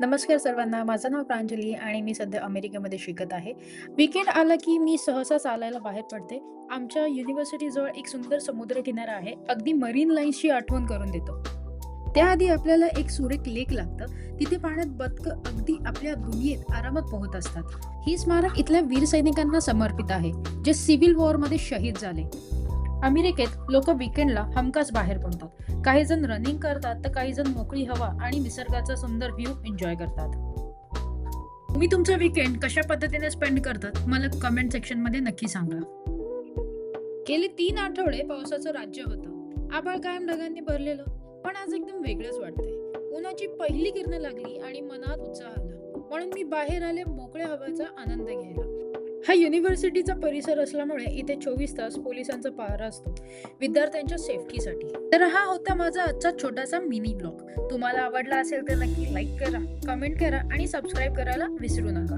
नमस्कार सर्वांना. माझं नाव प्रांजली आणि मी सध्या अमेरिकेमध्ये शिकत आहे. वीकेंड आला की मी सहसा चालायला बाहेर पडते. आमच्या युनिव्हर्सिटीजवळ एक सुंदर समुद्रकिनारा आहे. अगदी मरीन लाईन्सची आठवण करून देतो. त्याआधी आपल्याला एक सुरेख लेक लागतं. तिथे पाण्यात बदकं अगदी आपल्या दुनियेत आरामात पोहत असतात. ही स्मारक इथल्या वीर सैनिकांना समर्पित आहे, जे सिव्हिल वॉरमध्ये शहीद झाले. अमेरिकेत लोक वीकेंडला हमखास बाहेर पडतात. काही जण रनिंग करतात तर काही जण मोकळी हवा आणि निसर्गाचा सुंदर व्ह्यू एन्जॉय करतात. तुम्ही तुमचा वीकेंड कशा पद्धतीने स्पेंड करतात मला कमेंट सेक्शन मध्ये नक्की सांगा. गेले 3 आठवडे पावसाचं राज्य होतं. आभाळ कायम ढगांनी भरलेलं, पण आज एकदम वेगळंच वाटतंय. उन्हाची पहिली किरणं लागली आणि मनात उत्साह आला. म्हणून मी बाहेर आले मोकळ्या हवेचा आनंद घ्यायला. हा युनिव्हर्सिटीचा परिसर असल्यामुळे इथे 24 तास पोलिसांचा पहारा असतो, विद्यार्थ्यांच्या सेफ्टीसाठी. तर हा होता माझा आजचा छोटासा मिनी ब्लॉग. तुम्हाला आवडला असेल तर नक्की लाईक करा, कमेंट करा आणि सबस्क्राईब करायला विसरू नका.